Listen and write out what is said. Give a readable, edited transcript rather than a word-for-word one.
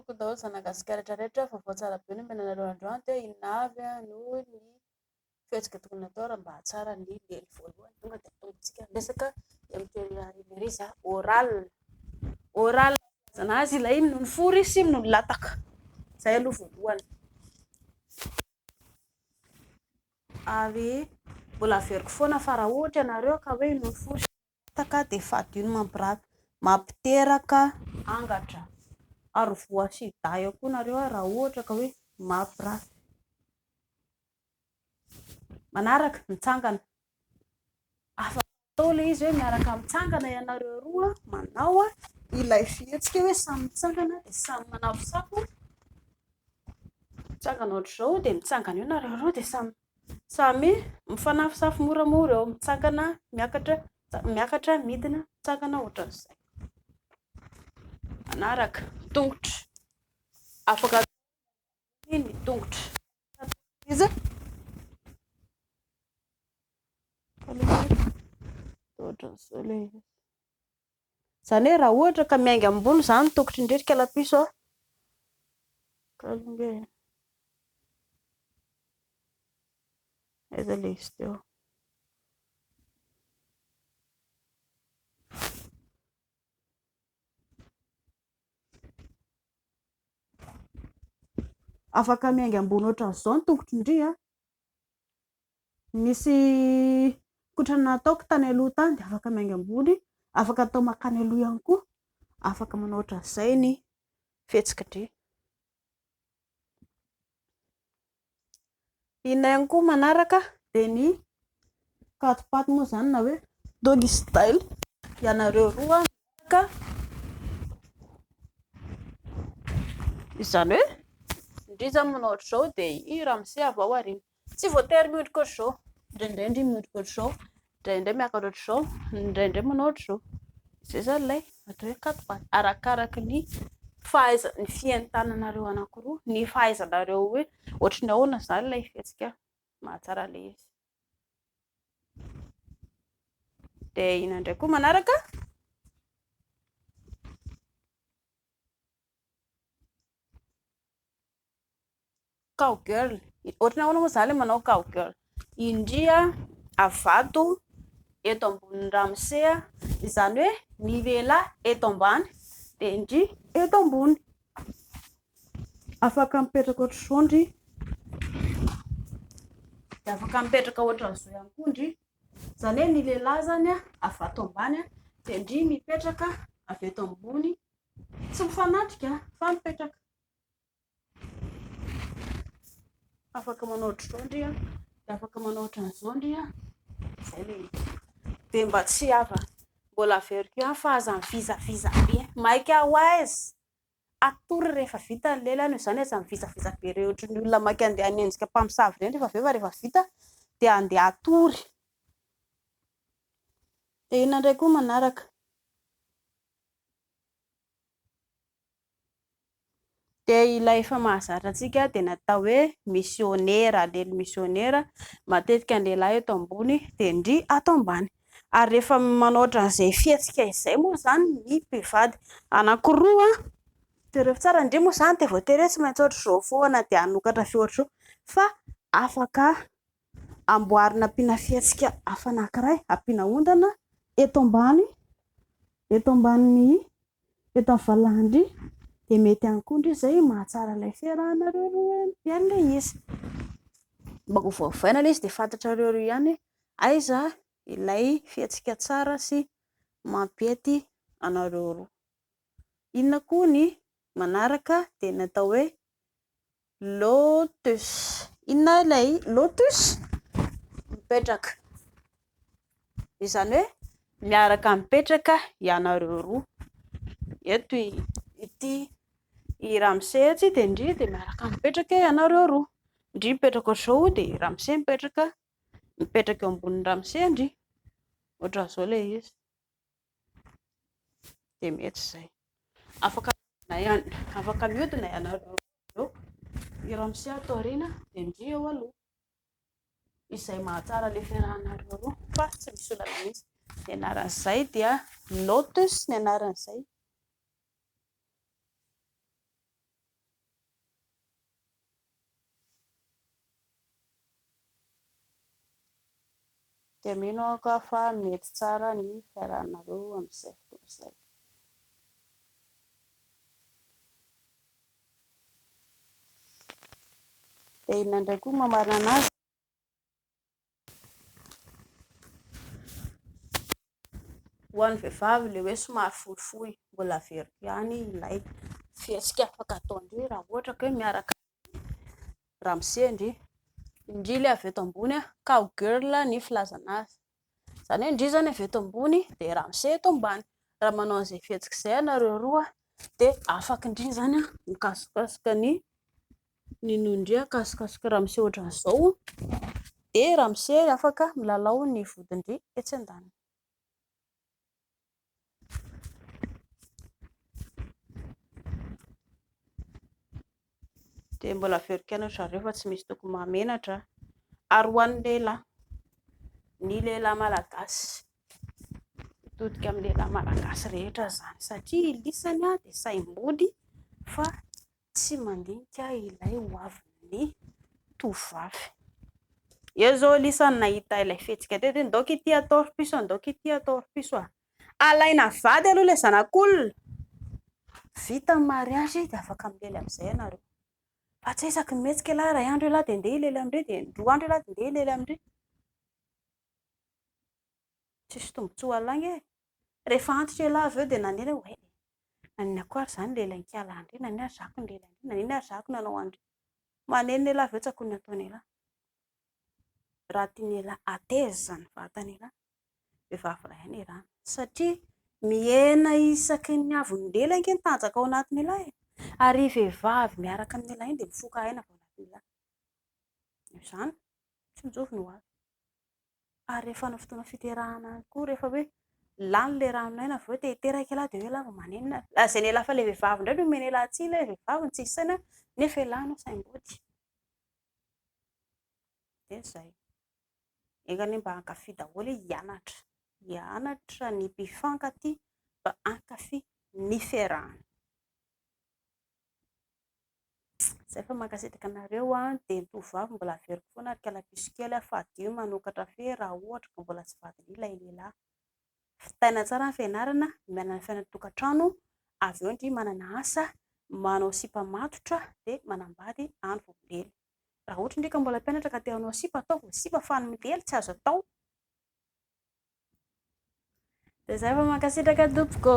toko daholo zanagasikara rehetra fa voatsara be ny menanareo androany dia inavy noho ny fihetsika tokony atao raha mba hatsara ny lely voalohany tonga dia tongontsika resaka eritreria oral zana azy ilay ino ny fory sy no ny lataka izay aloha voalohany ary mbola averiko foana fa raha ohatra ianareo ka hoe ino ny fory sy lataka dia fady io no mampiteraka angatra ary voa sy day koa nareo raha ohatra ka hoe mampiratsy. Manaraka mitsangana afaka atao ilay izy hoe miaraka mitsangana ianareo roa manao ilay fihetsika hoe samy mitsangana dia samy manafosafo mitsangana ohatr'izao dia mitsangana eo nareo roa dia samy mifanafosafo moramora eo mitsangana miakatra midina mitsangana ohatran'izay. Manaraka tongotra afaka ny tongotra izy izany hoe raha ohatra ka miainga ambony izany tongotra indrindra kalapiso aiza ilay izy teo afaka miainga ambony ohatran'izao ny tongotra indrindra misy kotrana ataoko tany aloha tany dia afaka miainga ambony afaka atao makany aloha ihany koa afaka manao ohatran'izay ny fihetsika-dry. Inona ihany koa manaraka dia ny katipaty moa izany na hoe doggy style ianareo roa ka izany hoe indriza manao ohatr'izao dia i ramose avy ao aoriana tsy voatery miondrika ohatr'izao indraindray miondrika ohatr'izao indraindray miakatra ohatr'izao indraindray manao ohatr'izao izay izany ilay atao hoe katipaty arakaraka ny ny fientananareo anankiroa ny fahaizanareo hoe ohatry ny ahoana izany ilay fihetsika mahatsara ilay izy. Dia inona indray koa manaraka cowgirl ohatry ny ahoana moa izany ilay manao cowgirl indria avato eto ambonin'ny ramose izany hoe ny lehilahy eto ambany dia indry eto ambony afaka mipetraka ohatr'izao ndry dia afaka mipetraka ohatran'izao ihany koa ndry izany hoe ny lehilahy zany avato ambany dia indry mipetraka avy eto ambony tsy mifanatrika fa mipetraka afaka manao ohatr'izao ndry dia afaka manao ohatran'izao ndry izay ilay dia mba tsy hava mbola averiko ihany fa aza mivizaviza be maika ho aiza atory rehefa vita ny lelany izany aza mivizaviza be ireo ohatry ny olona maika andeha hanenjika mpamosavy ireny rehefa vita dia andeha atory. Dia inona indray koa manaraka dia ilay efa mahazatra antsika dia natao hoe misionera lely misionera matetika ny lehilahy eto ambony dia ndry ato ambany ary rehefa manao ohatran'izay fihetsika izay moa izany ny mpivady anankiroa tereo tsara indray moa izany dia voatery tsy maintsy ohatr'izao foana dia hanokatra fehy ohatr'izao fa afaka amboarina ampiana fihetsika hafa anankiray ampiana ondana eto ambany eto amin'ny valahany dia mety ihany koa ndry izay mahatsara ilay fiarahanareo roa ihany ilay izy mba ho voavaina ilay izy dia fantatrareo roa ihany aiza ilay fihetsika tsara sy mampety anareo roa. Inona koa ny manaraka dia natao hoe lotus. Inona ilay lotus mipetraka izany hoe miaraka mipetraka ianareo roa eto ity i ramose tsy dia indry dia miaraka mipetraka ianareo roa indry mipetraka ohatr'izao dia ramose mipetraka eo ambonin'ny ramose indry ohatran'izao ilay izy dia mety izay afaka mihodina ianareo roa i ramose atao aoriana dia indry eo aloha izay mahatsara ilay fiarahanareo roa fa tsy misy olana mihitsy. Ny anaran'izay dia lotus ny anaran'izay. dia mino aho fa mety tsara ny fiarahanareo amin'izay fotoana izay. Dia inona indray koa mamarina anazy? Ho an'ny vehivavy ilay hoe somary fohifohy mbola veriko ihany ilay fihetsika afaka ataondry raha ohatra ka hoe miaraka ramosendry indri ilay avy eto ambony cowgirl ny filazana azy. Izany hoe indri zany avy eto ambony dia ramose eto ambany. Raha manao an'izay fihetsika izay ianareo roa dia afaka indri zany mikasokasoka ny nondria kasokasoka ramose ohatran'izao dia ramose afaka milalao ny vodindry etsy an-daniny. Dia mbola veriko ianatra zareo fa tsy misy tokony mahamenatra. Ary ho an'ny lehilahy, ny lehilahy malagasy, mitodika amin'ny lehilahy malagasy rehetra izany satria ilisany dia saim-body fa tsy mandinika ilay ho avin'ny tovovavy. Eo zao lisany nahita ilay fihetsika teto hoe ndaoka ity atao rom-piso, ndaoka ity atao rom-piso. Alaina vady aloha ilay zanak'olona, vita ny mariazy dia afaka milely amin'izay ianareo. Fa tsy isaky mihetsika lahy, iray andro lahy dia andeha hilely amin'ireo, dia 2 andro lahy dia andeha hilely amin'ireo. Tsisy tombontsoa lahy e. Rehefa antitra lahy avy eo dia nanena hoe nanina koa ary izany lehilahy-kiala andry, nanina ary zako ny lehilahy andry, nanina ary zako nanao andry. Maneno ny lahy avy eo tsakon'ny ataony lahy. Raha tiany lahy ateza ny vatany lahy, vehivavy iray ihany rano satria mihena isaky ny avy ny lehilahy ny tanjaka ao anatin'ny lahy. Ary vehivavy miaraka amin'ny lahy dia mifoka aina ao anatin'ny lahy. Izany tsy mijovy ny ho avy. Ary rehefa ny fotoana fiterahana koa, rehefa hoe lany ilay ranonaina avy eo dia hiteraka lahy dia hoe lahy manenina. Lazainy lahy fa ilay vehivavy indray no omeny lahy tsihy, ilay vehivavy tsy hisy saina nefa lahy no saim-body. Dia izay. Engany mba hankafy daholo hianatra. Hianatra ny mpifankatia mba hankafy ny fiarahana. Izay fa mankasitraka anareo dia ny tovovavy mbola veriko foana ary kalapiso kely fahadio manokatra fe raha ohatra ka mbola tsy vadiny ilay lehilahy. Fitaina tsara ny fianarana, mianana fiainan-tokantrano, avy eo indry manana asa, manao sipa matotra dia manambady any vao milely. Raha ohatra indray ka mbola mpianatra ka te hanao sipa, ataovy sipa fa ny milely tsy azo atao. Dia izay fa mankasitraka tompoko.